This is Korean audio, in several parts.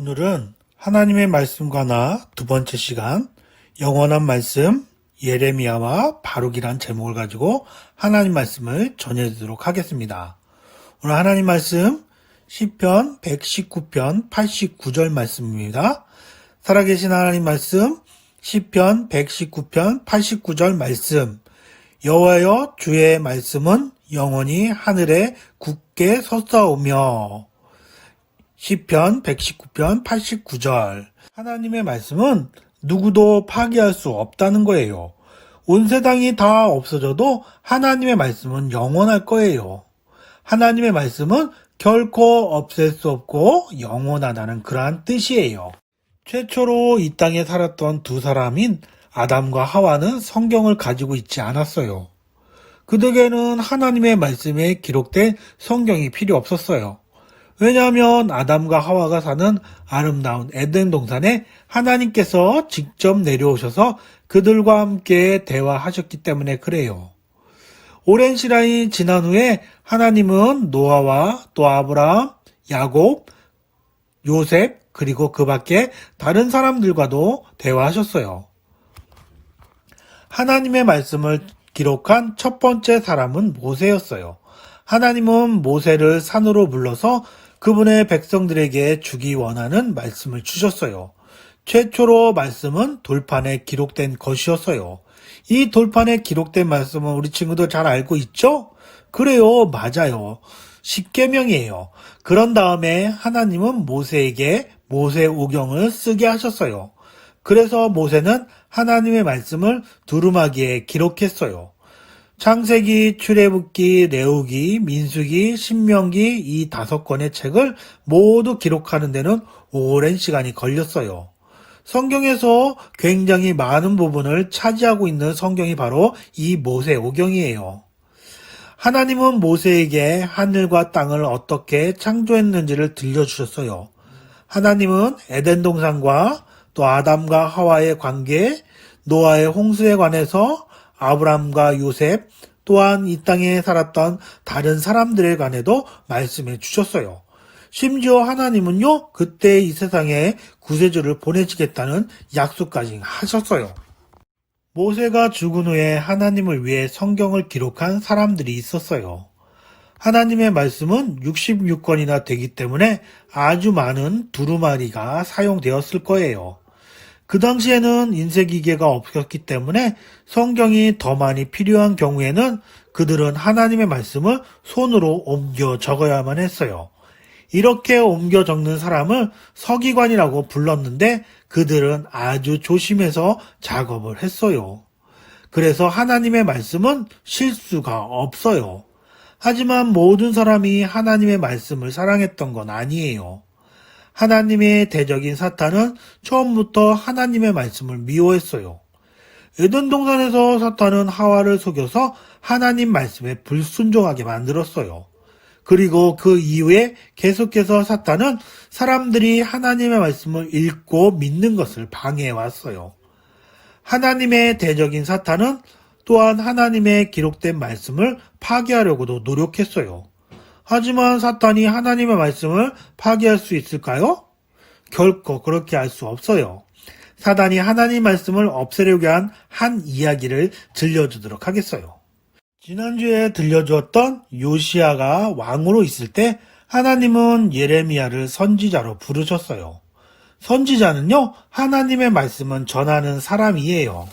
오늘은 하나님의 말씀과 나 두 번째 시간 영원한 말씀 예레미야와 바룩이란 제목을 가지고 하나님 말씀을 전해드리도록 하겠습니다. 오늘 하나님 말씀 시편 119편 89절 말씀입니다. 살아계신 하나님 말씀 시편 119편 89절 말씀. 여호와여, 주의 말씀은 영원히 하늘에 굳게 섰사오며. 시편 119편 89절. 하나님의 말씀은 누구도 파괴할 수 없다는 거예요. 온 세상이 다 없어져도 하나님의 말씀은 영원할 거예요. 하나님의 말씀은 결코 없앨 수 없고 영원하다는 그러한 뜻이에요. 최초로 이 땅에 살았던 두 사람인 아담과 하와는 성경을 가지고 있지 않았어요. 그들에게는 하나님의 말씀에 기록된 성경이 필요 없었어요. 왜냐하면 아담과 하와가 사는 아름다운 에덴 동산에 하나님께서 직접 내려오셔서 그들과 함께 대화하셨기 때문에 그래요. 오랜 시간이 지난 후에 하나님은 노아와 또 아브라함, 야곱, 요셉 그리고 그 밖에 다른 사람들과도 대화하셨어요. 하나님의 말씀을 기록한 첫 번째 사람은 모세였어요. 하나님은 모세를 산으로 불러서 그분의 백성들에게 주기 원하는 말씀을 주셨어요. 최초로 말씀은 돌판에 기록된 것이었어요. 이 돌판에 기록된 말씀은 우리 친구들 잘 알고 있죠? 그래요, 맞아요. 십계명이에요. 그런 다음에 하나님은 모세에게 모세오경을 쓰게 하셨어요. 그래서 모세는 하나님의 말씀을 두루마기에 기록했어요. 창세기, 출애굽기, 레위기, 민수기, 신명기 이 5권의 책을 모두 기록하는 데는 오랜 시간이 걸렸어요. 성경에서 굉장히 많은 부분을 차지하고 있는 성경이 바로 이 모세오경이에요. 하나님은 모세에게 하늘과 땅을 어떻게 창조했는지를 들려주셨어요. 하나님은 에덴 동산과 또 아담과 하와의 관계, 노아의 홍수에 관해서 아브람과 요셉, 또한 이 땅에 살았던 다른 사람들에 관해도 말씀해 주셨어요. 심지어 하나님은요, 그때 이 세상에 구세주를 보내시겠다는 약속까지 하셨어요. 모세가 죽은 후에 하나님을 위해 성경을 기록한 사람들이 있었어요. 하나님의 말씀은 66권이나 되기 때문에 아주 많은 두루마리가 사용되었을 거예요. 그 당시에는 인쇄기계가 없었기 때문에 성경이 더 많이 필요한 경우에는 그들은 하나님의 말씀을 손으로 옮겨 적어야만 했어요. 이렇게 옮겨 적는 사람을 서기관이라고 불렀는데 그들은 아주 조심해서 작업을 했어요. 그래서 하나님의 말씀은 실수가 없어요. 하지만 모든 사람이 하나님의 말씀을 사랑했던 건 아니에요. 하나님의 대적인 사탄은 처음부터 하나님의 말씀을 미워했어요. 에덴 동산에서 사탄은 하와를 속여서 하나님 말씀에 불순종하게 만들었어요. 그리고 그 이후에 계속해서 사탄은 사람들이 하나님의 말씀을 읽고 믿는 것을 방해해왔어요. 하나님의 대적인 사탄은 또한 하나님의 기록된 말씀을 파괴하려고도 노력했어요. 하지만 사탄이 하나님의 말씀을 파괴할 수 있을까요? 결코 그렇게 할 수 없어요. 사단이 하나님 말씀을 없애려고 한 이야기를 들려주도록 하겠어요. 지난주에 들려주었던 요시야가 왕으로 있을 때 하나님은 예레미야를 선지자로 부르셨어요. 선지자는요, 하나님의 말씀은 전하는 사람이에요.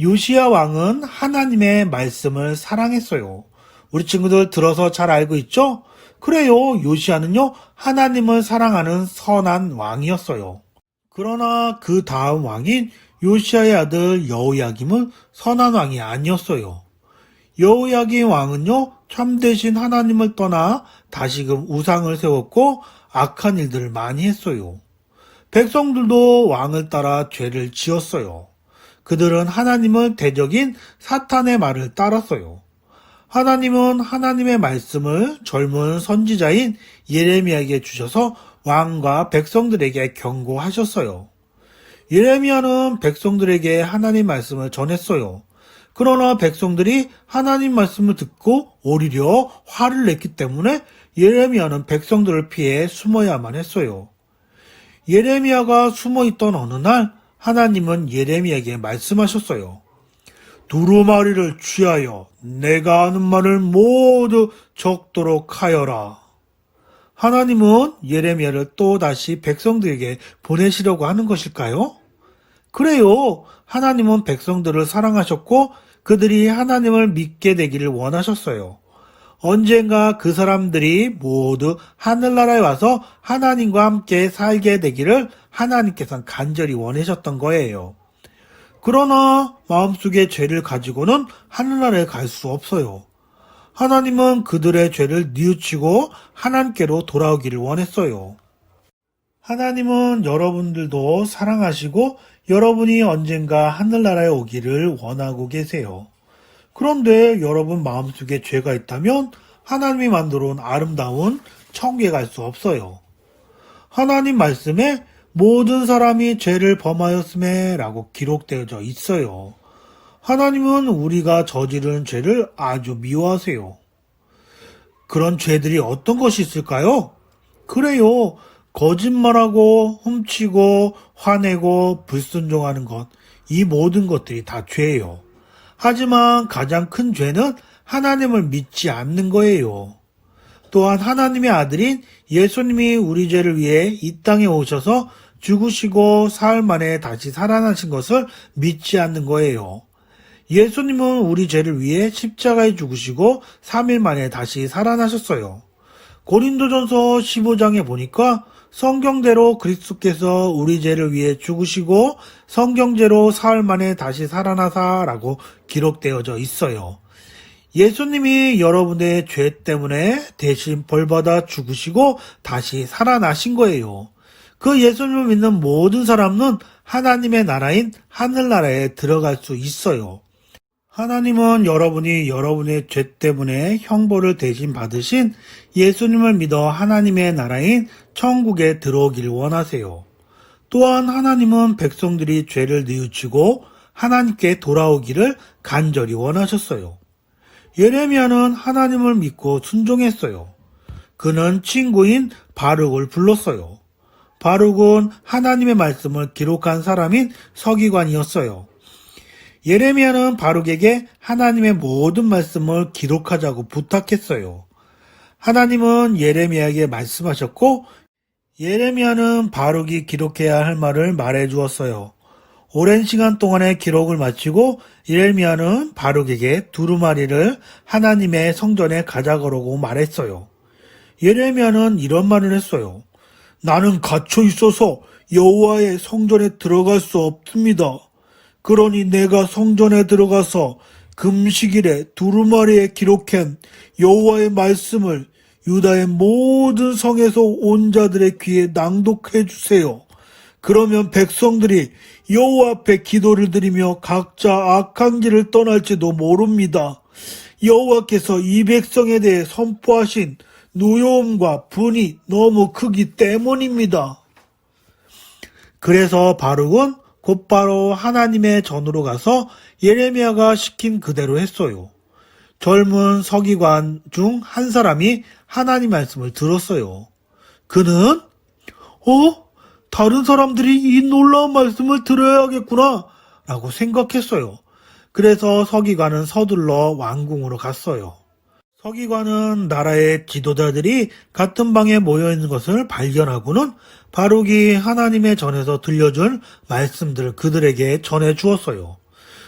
요시야 왕은 하나님의 말씀을 사랑했어요. 우리 친구들 들어서 잘 알고 있죠? 그래요, 요시야는요, 하나님을 사랑하는 선한 왕이었어요. 그러나 그 다음 왕인 요시야의 아들 여호야김은 선한 왕이 아니었어요. 여호야김 왕은요, 참되신 하나님을 떠나 다시금 우상을 세웠고 악한 일들을 많이 했어요. 백성들도 왕을 따라 죄를 지었어요. 그들은 하나님을 대적인 사탄의 말을 따랐어요. 하나님은 하나님의 말씀을 젊은 선지자인 예레미야에게 주셔서 왕과 백성들에게 경고하셨어요. 예레미야는 백성들에게 하나님 말씀을 전했어요. 그러나 백성들이 하나님 말씀을 듣고 오히려 화를 냈기 때문에 예레미야는 백성들을 피해 숨어야만 했어요. 예레미야가 숨어있던 어느 날 하나님은 예레미야에게 말씀하셨어요. 두루마리를 취하여 내가 하는 말을 모두 적도록 하여라. 하나님은 예레미야를 또다시 백성들에게 보내시려고 하는 것일까요? 그래요. 하나님은 백성들을 사랑하셨고 그들이 하나님을 믿게 되기를 원하셨어요. 언젠가 그 사람들이 모두 하늘나라에 와서 하나님과 함께 살게 되기를 하나님께서는 간절히 원하셨던 거예요. 그러나 마음속에 죄를 가지고는 하늘나라에 갈 수 없어요. 하나님은 그들의 죄를 뉘우치고 하나님께로 돌아오기를 원했어요. 하나님은 여러분들도 사랑하시고 여러분이 언젠가 하늘나라에 오기를 원하고 계세요. 그런데 여러분 마음속에 죄가 있다면 하나님이 만들어 온 아름다운 천국에 갈 수 없어요. 하나님 말씀에 모든 사람이 죄를 범하였음에 라고 기록되어져 있어요. 하나님은 우리가 저지른 죄를 아주 미워하세요. 그런 죄들이 어떤 것이 있을까요? 그래요. 거짓말하고 훔치고 화내고 불순종하는 것, 이 모든 것들이 다 죄예요. 하지만 가장 큰 죄는 하나님을 믿지 않는 거예요. 또한 하나님의 아들인 예수님이 우리 죄를 위해 이 땅에 오셔서 죽으시고 사흘 만에 다시 살아나신 것을 믿지 않는 거예요. 예수님은 우리 죄를 위해 십자가에 죽으시고 3일 만에 다시 살아나셨어요. 고린도전서 15장에 보니까 성경대로 그리스도께서 우리 죄를 위해 죽으시고 성경대로 사흘 만에 다시 살아나사라고 기록되어져 있어요. 예수님이 여러분의 죄 때문에 대신 벌받아 죽으시고 다시 살아나신 거예요. 그 예수님을 믿는 모든 사람은 하나님의 나라인 하늘나라에 들어갈 수 있어요. 하나님은 여러분이 여러분의 죄 때문에 형벌을 대신 받으신 예수님을 믿어 하나님의 나라인 천국에 들어오기를 원하세요. 또한 하나님은 백성들이 죄를 뉘우치고 하나님께 돌아오기를 간절히 원하셨어요. 예레미야는 하나님을 믿고 순종했어요. 그는 친구인 바룩을 불렀어요. 바룩은 하나님의 말씀을 기록한 사람인 서기관이었어요. 예레미야는 바룩에게 하나님의 모든 말씀을 기록하자고 부탁했어요. 하나님은 예레미야에게 말씀하셨고 예레미야는 바룩이 기록해야 할 말을 말해 주었어요. 오랜 시간 동안의 기록을 마치고 예레미야는 바룩에게 두루마리를 하나님의 성전에 가져가라고 말했어요. 예레미야는 이런 말을 했어요. 나는 갇혀 있어서 여호와의 성전에 들어갈 수 없습니다. 그러니 내가 성전에 들어가서 금식일에 두루마리에 기록한 여호와의 말씀을 유다의 모든 성에서 온 자들의 귀에 낭독해 주세요. 그러면 백성들이 여호와 앞에 기도를 드리며 각자 악한 길을 떠날지도 모릅니다. 여호와께서 이 백성에 대해 선포하신 노여움과 분이 너무 크기 때문입니다. 그래서 바룩은 곧바로 하나님의 전으로 가서 예레미야가 시킨 그대로 했어요. 젊은 서기관 중 한 사람이 하나님 말씀을 들었어요. 그는 다른 사람들이 이 놀라운 말씀을 들어야겠구나 라고 생각했어요. 그래서 서기관은 서둘러 왕궁으로 갔어요. 서기관은 나라의 지도자들이 같은 방에 모여있는 것을 발견하고는 바룩이 하나님의 전에서 들려준 말씀들을 그들에게 전해 주었어요.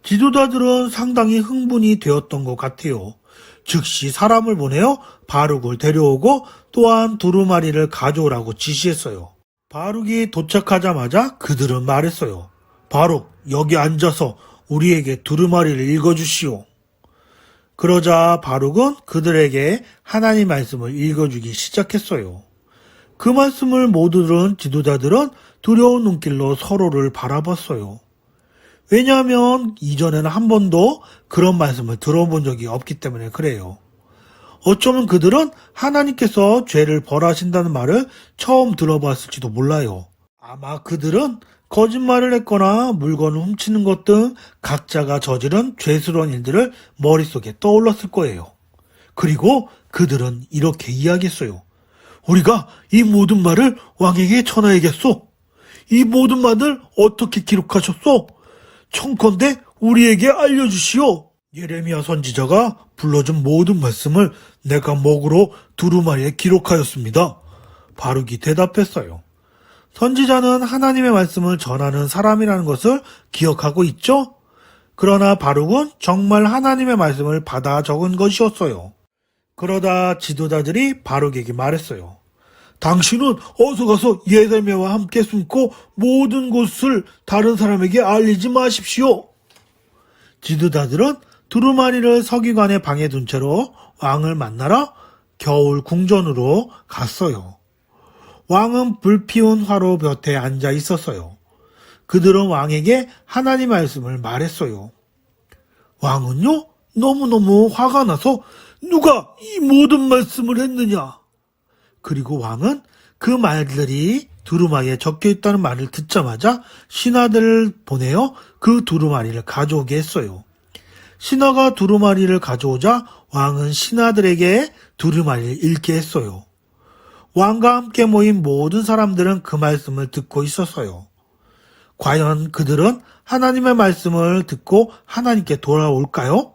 지도자들은 상당히 흥분이 되었던 것 같아요. 즉시 사람을 보내어 바룩을 데려오고 또한 두루마리를 가져오라고 지시했어요. 바룩이 도착하자마자 그들은 말했어요. 바룩, 여기 앉아서 우리에게 두루마리를 읽어주시오. 그러자 바룩은 그들에게 하나님 말씀을 읽어주기 시작했어요. 그 말씀을 모두 들은 지도자들은 두려운 눈길로 서로를 바라봤어요. 왜냐하면 이전에는 한 번도 그런 말씀을 들어본 적이 없기 때문에 그래요. 어쩌면 그들은 하나님께서 죄를 벌하신다는 말을 처음 들어봤을지도 몰라요. 아마 그들은 거짓말을 했거나 물건을 훔치는 것 등 각자가 저지른 죄스러운 일들을 머릿속에 떠올랐을 거예요. 그리고 그들은 이렇게 이야기했어요. 우리가 이 모든 말을 왕에게 전하야겠소. 이 모든 말을 어떻게 기록하셨소? 청컨대 우리에게 알려주시오. 예레미야 선지자가 불러준 모든 말씀을 내가 먹으로 두루마리에 기록하였습니다. 바룩이 대답했어요. 선지자는 하나님의 말씀을 전하는 사람이라는 것을 기억하고 있죠? 그러나 바룩은 정말 하나님의 말씀을 받아 적은 것이었어요. 그러다 지도자들이 바룩에게 말했어요. 당신은 어서 가서 예레미야와 함께 숨고 모든 것을 다른 사람에게 알리지 마십시오. 지도자들은 두루마리를 서기관의 방에 둔 채로 왕을 만나러 겨울 궁전으로 갔어요. 왕은 불피운 화로 곁에 앉아 있었어요. 그들은 왕에게 하나님 말씀을 말했어요. 왕은요, 너무너무 화가 나서 누가 이 모든 말씀을 했느냐? 그리고 왕은 그 말들이 두루마리에 적혀 있다는 말을 듣자마자 신하들을 보내어 그 두루마리를 가져오게 했어요. 신하가 두루마리를 가져오자 왕은 신하들에게 두루마리를 읽게 했어요. 왕과 함께 모인 모든 사람들은 그 말씀을 듣고 있었어요. 과연 그들은 하나님의 말씀을 듣고 하나님께 돌아올까요?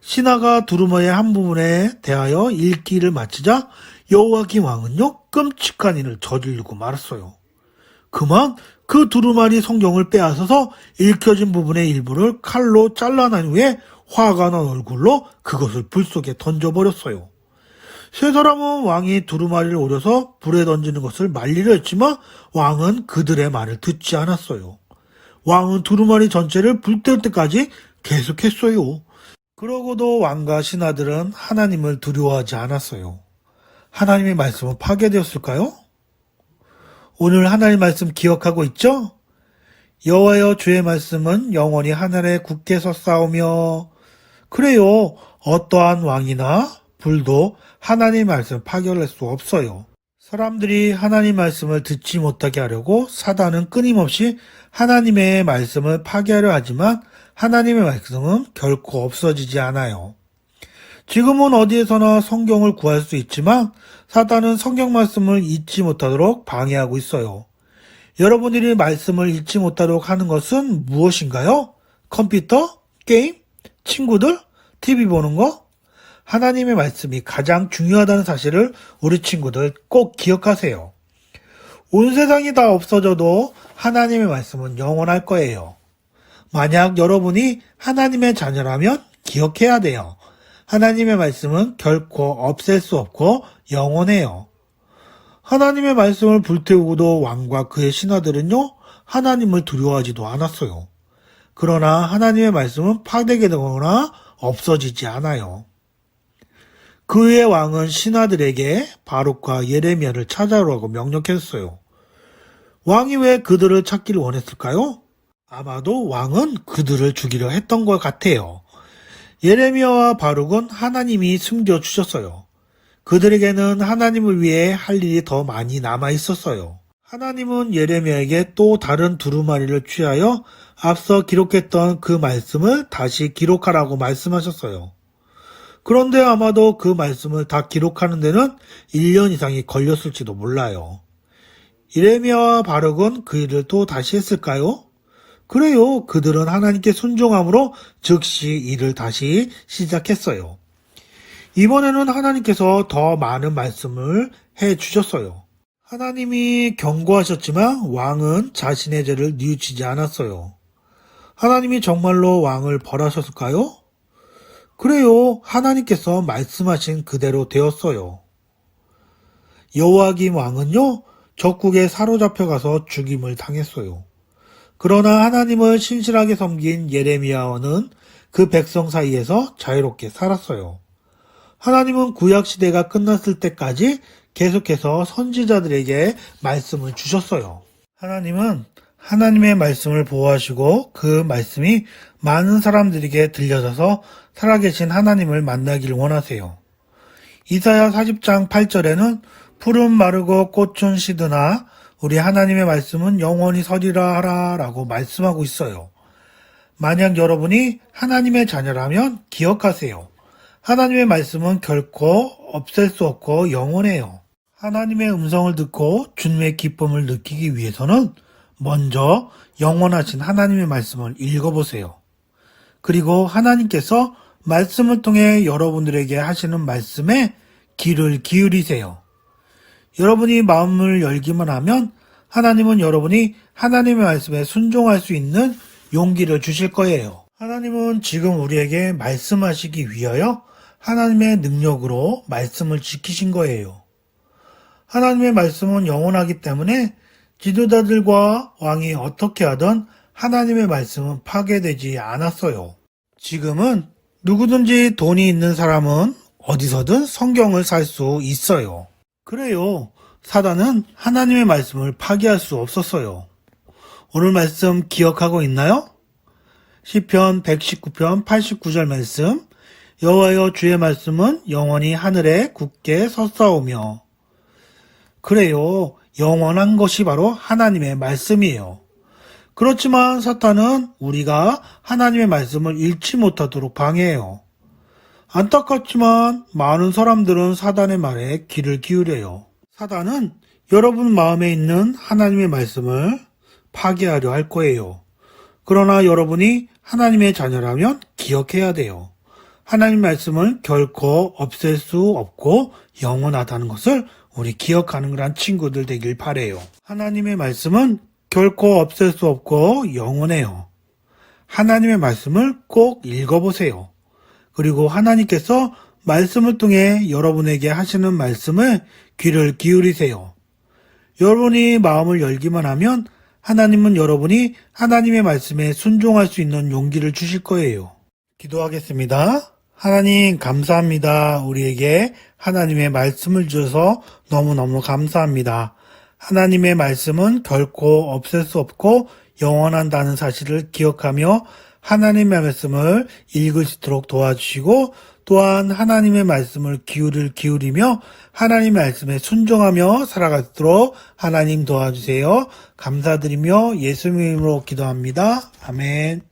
신하가 두루마리의 한 부분에 대하여 읽기를 마치자 여호야김 왕은요, 끔찍한 일을 저지르고 말았어요. 그만 그 두루마리 성경을 빼앗아서 읽혀진 부분의 일부를 칼로 잘라낸 후에 화가 난 얼굴로 그것을 불 속에 던져버렸어요. 세 사람은 왕이 두루마리를 오려서 불에 던지는 것을 말리려 했지만 왕은 그들의 말을 듣지 않았어요. 왕은 두루마리 전체를 불태울 때까지 계속했어요. 그러고도 왕과 신하들은 하나님을 두려워하지 않았어요. 하나님의 말씀은 파괴되었을까요? 오늘 하나님 말씀 기억하고 있죠? 여호와여 주의 말씀은 영원히 하늘에 굳게 섰사오며. 그래요. 어떠한 왕이나 불도 하나님 말씀 파괴할 수 없어요. 사람들이 하나님 말씀을 듣지 못하게 하려고 사단은 끊임없이 하나님의 말씀을 파괴하려 하지만 하나님의 말씀은 결코 없어지지 않아요. 지금은 어디에서나 성경을 구할 수 있지만 사단은 성경 말씀을 읽지 못하도록 방해하고 있어요. 여러분들이 말씀을 읽지 못하도록 하는 것은 무엇인가요? 컴퓨터? 게임? 친구들? TV 보는 거? 하나님의 말씀이 가장 중요하다는 사실을 우리 친구들 꼭 기억하세요. 온 세상이 다 없어져도 하나님의 말씀은 영원할 거예요. 만약 여러분이 하나님의 자녀라면 기억해야 돼요. 하나님의 말씀은 결코 없앨 수 없고 영원해요. 하나님의 말씀을 불태우고도 왕과 그의 신하들은요, 하나님을 두려워하지도 않았어요. 그러나 하나님의 말씀은 파괴되게 되거나 없어지지 않아요. 그 후에 왕은 신하들에게 바룩과 예레미야를 찾아오라고 명령했어요. 왕이 왜 그들을 찾기를 원했을까요? 아마도 왕은 그들을 죽이려 했던 것 같아요. 예레미야와 바룩은 하나님이 숨겨주셨어요. 그들에게는 하나님을 위해 할 일이 더 많이 남아 있었어요. 하나님은 예레미야에게 또 다른 두루마리를 취하여 앞서 기록했던 그 말씀을 다시 기록하라고 말씀하셨어요. 그런데 아마도 그 말씀을 다 기록하는 데는 1년 이상이 걸렸을지도 몰라요. 예레미야와 바룩은 그 일을 또 다시 했을까요? 그래요. 그들은 하나님께 순종함으로 즉시 일을 다시 시작했어요. 이번에는 하나님께서 더 많은 말씀을 해주셨어요. 하나님이 경고하셨지만 왕은 자신의 죄를 뉘우치지 않았어요. 하나님이 정말로 왕을 벌하셨을까요? 그래요. 하나님께서 말씀하신 그대로 되었어요. 여호야김 왕은요, 적국에 사로잡혀가서 죽임을 당했어요. 그러나 하나님을 신실하게 섬긴 예레미야는 그 백성 사이에서 자유롭게 살았어요. 하나님은 구약시대가 끝났을 때까지 계속해서 선지자들에게 말씀을 주셨어요. 하나님은 하나님의 말씀을 보호하시고 그 말씀이 많은 사람들에게 들려져서 살아계신 하나님을 만나길 원하세요. 이사야 40장 8절에는 푸른 마르고 꽃은 시드나 우리 하나님의 말씀은 영원히 서리라 하라 라고 말씀하고 있어요. 만약 여러분이 하나님의 자녀라면 기억하세요. 하나님의 말씀은 결코 없앨 수 없고 영원해요. 하나님의 음성을 듣고 주님의 기쁨을 느끼기 위해서는 먼저 영원하신 하나님의 말씀을 읽어보세요. 그리고 하나님께서 말씀을 통해 여러분들에게 하시는 말씀에 귀를 기울이세요. 여러분이 마음을 열기만 하면 하나님은 여러분이 하나님의 말씀에 순종할 수 있는 용기를 주실 거예요. 하나님은 지금 우리에게 말씀하시기 위하여 하나님의 능력으로 말씀을 지키신 거예요. 하나님의 말씀은 영원하기 때문에 지도자들과 왕이 어떻게 하든 하나님의 말씀은 파괴되지 않았어요. 지금은 누구든지 돈이 있는 사람은 어디서든 성경을 살 수 있어요. 그래요. 사단은 하나님의 말씀을 파괴할 수 없었어요. 오늘 말씀 기억하고 있나요? 시편 119편 89절 말씀, 여호와여 주의 말씀은 영원히 하늘에 굳게 섰사오며. 그래요. 영원한 것이 바로 하나님의 말씀이에요. 그렇지만 사탄은 우리가 하나님의 말씀을 읽지 못하도록 방해해요. 안타깝지만 많은 사람들은 사단의 말에 귀를 기울여요. 사단은 여러분 마음에 있는 하나님의 말씀을 파괴하려 할 거예요. 그러나 여러분이 하나님의 자녀라면 기억해야 돼요. 하나님 말씀을 결코 없앨 수 없고 영원하다는 것을 우리 기억하는 그런 친구들 되길 바래요. 하나님의 말씀은 결코 없앨 수 없고 영원해요. 하나님의 말씀을 꼭 읽어보세요. 그리고 하나님께서 말씀을 통해 여러분에게 하시는 말씀을 귀를 기울이세요. 여러분이 마음을 열기만 하면 하나님은 여러분이 하나님의 말씀에 순종할 수 있는 용기를 주실 거예요. 기도하겠습니다. 하나님 감사합니다. 우리에게 하나님의 말씀을 주셔서 너무너무 감사합니다. 하나님의 말씀은 결코 없앨 수 없고 영원한다는 사실을 기억하며 하나님의 말씀을 읽을 수 있도록 도와주시고 또한 하나님의 말씀을 기울이며 하나님의 말씀에 순종하며 살아가도록 하나님 도와주세요. 감사드리며 예수님의 이름으로 기도합니다. 아멘.